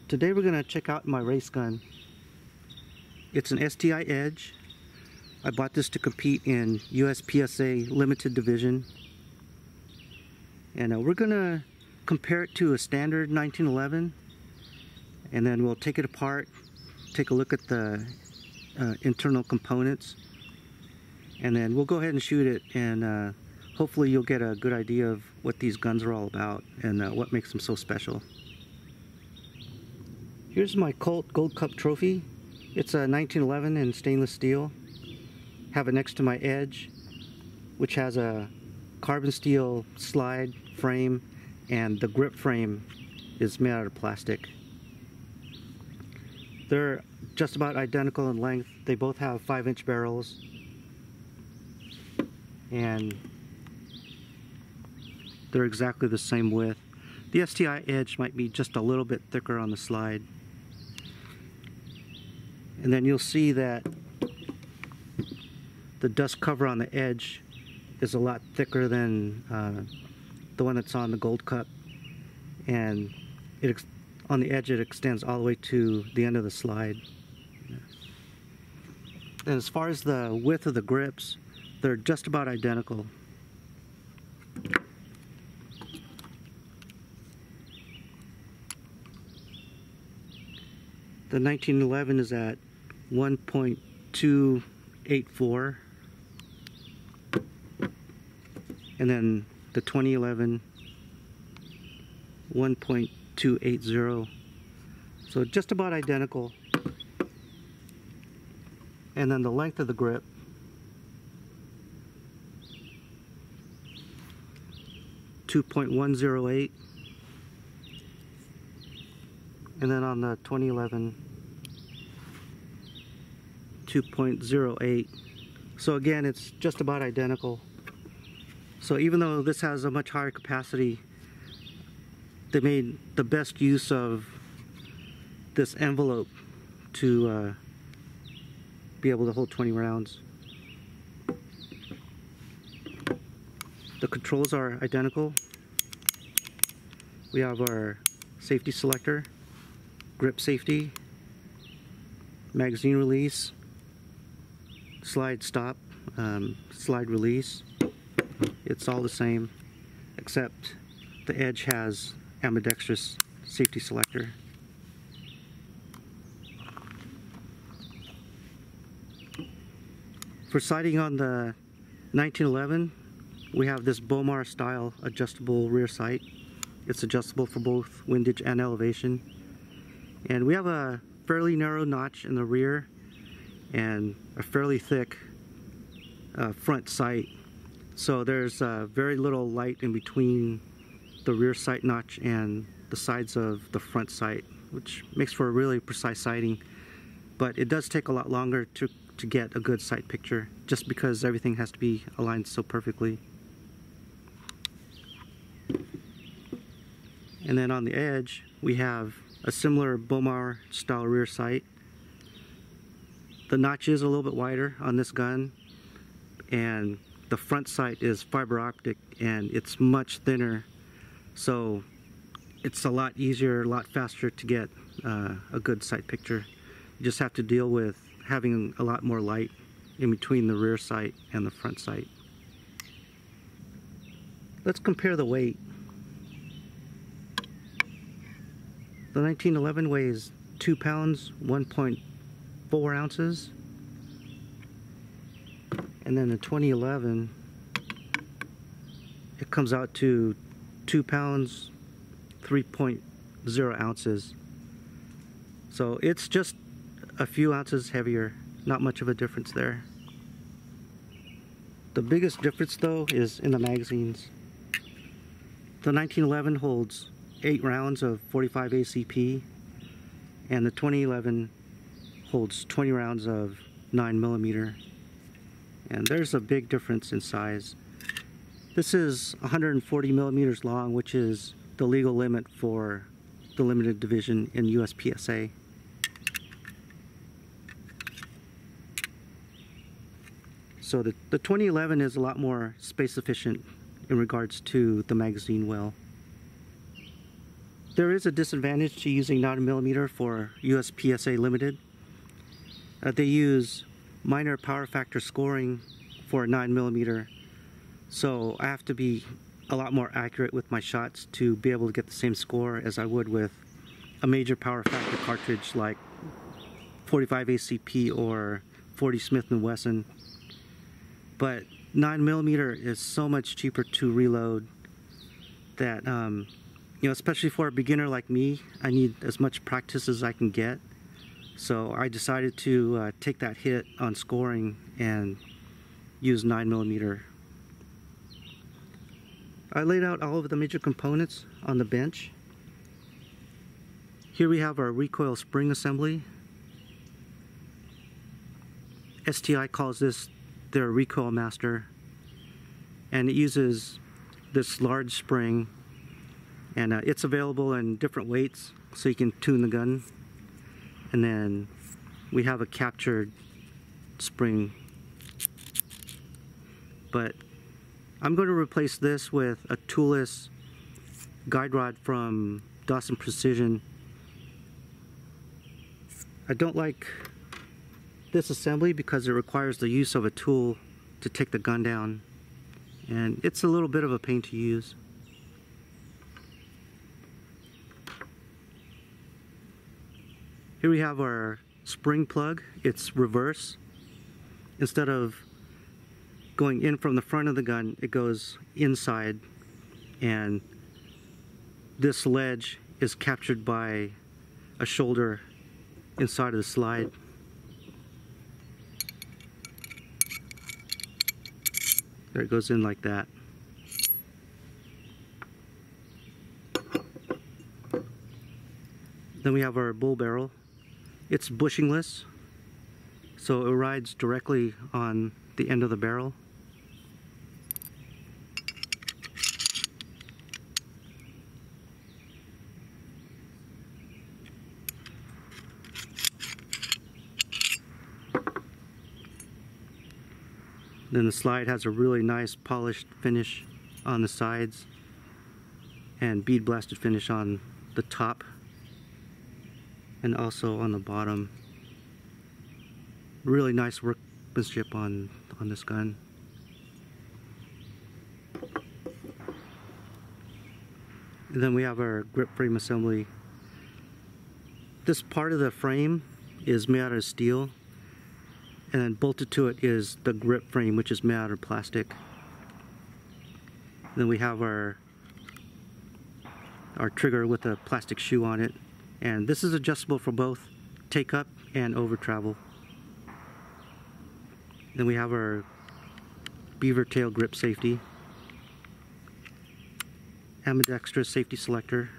Today we're going to check out my race gun. It's an STI Edge. I bought this to compete in USPSA limited division. And we're going to compare it to a standard 1911. And then we'll take it apart, take a look at the internal components. And then we'll go ahead and shoot it, and hopefully you'll get a good idea of what these guns are all about and what makes them so special. Here's my Colt Gold Cup trophy. It's a 1911 in stainless steel. Have it next to my Edge, which has a carbon steel slide frame, and the grip frame is made out of plastic. They're just about identical in length. They both have 5-inch barrels, and they're exactly the same width. The STI Edge might be just a little bit thicker on the slide. And then you'll see that the dust cover on the Edge is a lot thicker than the one that's on the Gold Cup, and on the Edge it extends all the way to the end of the slide. And as far as the width of the grips, they're just about identical. The 1911 is at 1.284, and then the 2011 1.280, so just about identical. And then the length of the grip, .108, and then on the 2011 2.08. So again, it's just about identical. So even though this has a much higher capacity, they made the best use of this envelope to be able to hold 20 rounds. The controls are identical. We have our safety selector, grip safety, magazine release, slide stop, slide release. It's all the same, except the Edge has ambidextrous safety selector. For sighting on the 1911, we have this Bomar style adjustable rear sight. It's adjustable for both windage and elevation. And we have a fairly narrow notch in the rear and a fairly thick front sight. So there's very little light in between the rear sight notch and the sides of the front sight, which makes for a really precise sighting. But it does take a lot longer to get a good sight picture, just because everything has to be aligned so perfectly. And then on the Edge, we have a similar Bomar style rear sight. The notch is a little bit wider on this gun, and the front sight is fiber optic and it's much thinner, so it's a lot easier, a lot faster to get a good sight picture. You just have to deal with having a lot more light in between the rear sight and the front sight. Let's compare the weight. The 1911 weighs 2 pounds, 1.4 ounces. And then the 2011, it comes out to 2 pounds, 3.0 ounces. So it's just a few ounces heavier, not much of a difference there. The biggest difference though is in the magazines. The 1911 holds 8 rounds of 45 ACP, and the 2011 holds 20 rounds of 9mm. And there's a big difference in size. This is 140 millimeters long, which is the legal limit for the limited division in USPSA. So the 2011 is a lot more space efficient in regards to the magazine well. There is a disadvantage to using 9mm for USPSA Limited. They use minor power factor scoring for a 9mm, so I have to be a lot more accurate with my shots to be able to get the same score as I would with a major power factor cartridge like 45 ACP or 40 Smith & Wesson. But 9mm is so much cheaper to reload that, you know, especially for a beginner like me, I need as much practice as I can get. So I decided to take that hit on scoring and use 9mm. I laid out all of the major components on the bench. Here we have our recoil spring assembly. STI calls this their recoil master, and it uses this large spring, and it's available in different weights so you can tune the gun. And then we have a captured spring, but I'm going to replace this with a toolless guide rod from Dawson Precision. I don't like this assembly because it requires the use of a tool to take the gun down, and it's a little bit of a pain to use. Here we have our spring plug. It's reverse. Instead of going in from the front of the gun, it goes inside, and this ledge is captured by a shoulder inside of the slide. There it goes in like that. Then we have our bull barrel. It's bushingless, so it rides directly on the end of the barrel. Then the slide has a really nice polished finish on the sides and bead blasted finish on the top and also on the bottom. Really nice workmanship on this gun. And then we have our grip frame assembly. This part of the frame is made out of steel, and then bolted to it is the grip frame, which is made out of plastic. Then we have our trigger with a plastic shoe on it, and this is adjustable for both take up and over travel. Then we have our beaver tail grip safety, ambidextrous safety selector,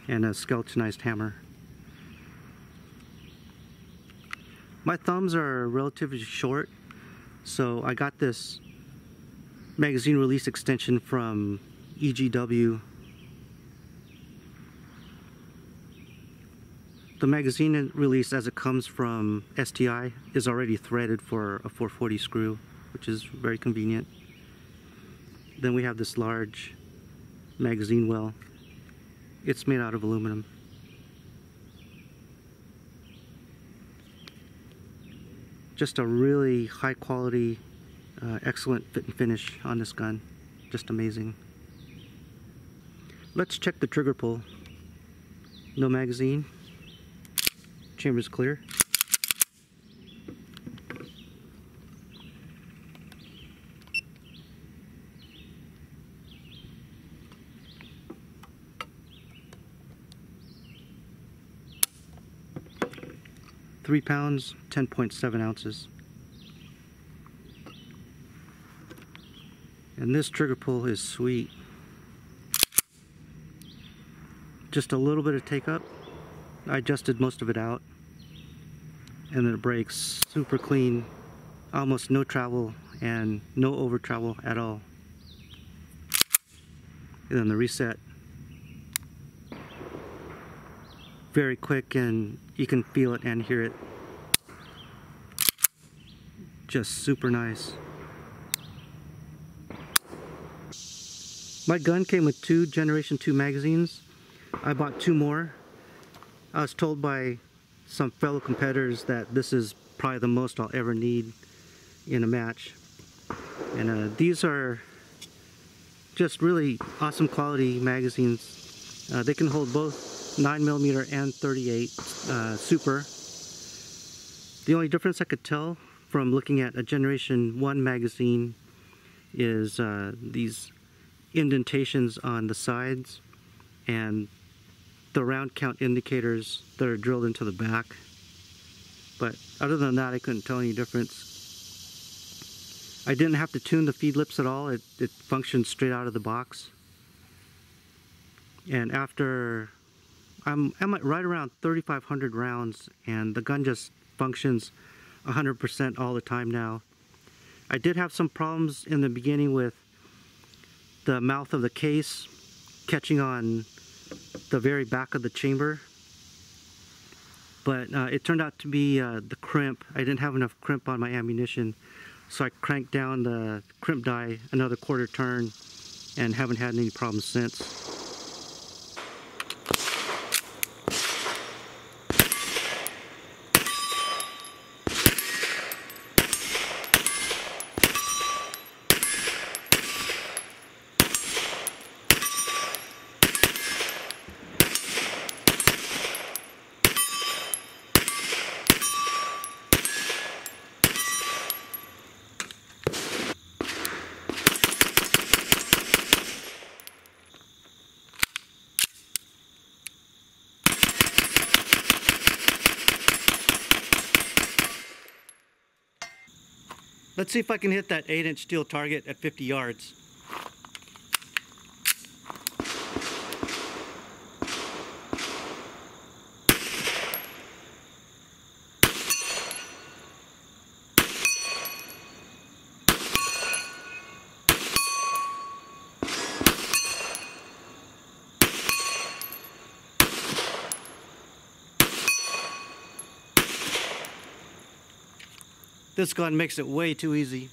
and a skeletonized hammer. My thumbs are relatively short, so I got this magazine release extension from EGW. The magazine release as it comes from STI is already threaded for a 440 screw, which is very convenient. Then we have this large magazine well. It's made out of aluminum. Just a really high quality, excellent fit and finish on this gun. Just amazing. Let's check the trigger pull. No magazine. Chamber's clear. Three pounds, 10.7 ounces. And this trigger pull is sweet. Just a little bit of take up. I adjusted most of it out. And then it breaks super clean. Almost no travel and no over travel at all. And then the reset. Very quick, and you can feel it and hear it. Just super nice. My gun came with 2 Generation 2 magazines. I bought 2 more. I was told by some fellow competitors that this is probably the most I'll ever need in a match. And these are just really awesome quality magazines. They can hold both 9mm and 38 Super. The only difference I could tell from looking at a Generation 1 magazine is these indentations on the sides and the round count indicators that are drilled into the back. But other than that, I couldn't tell any difference. I didn't have to tune the feed lips at all. It functioned straight out of the box. And after I'm at right around 3,500 rounds, and the gun just functions 100% all the time now. I did have some problems in the beginning with the mouth of the case catching on the very back of the chamber, but it turned out to be the crimp. I didn't have enough crimp on my ammunition, so I cranked down the crimp die another quarter turn and haven't had any problems since. Let's see if I can hit that 8-inch steel target at 50 yards. This gun makes it way too easy.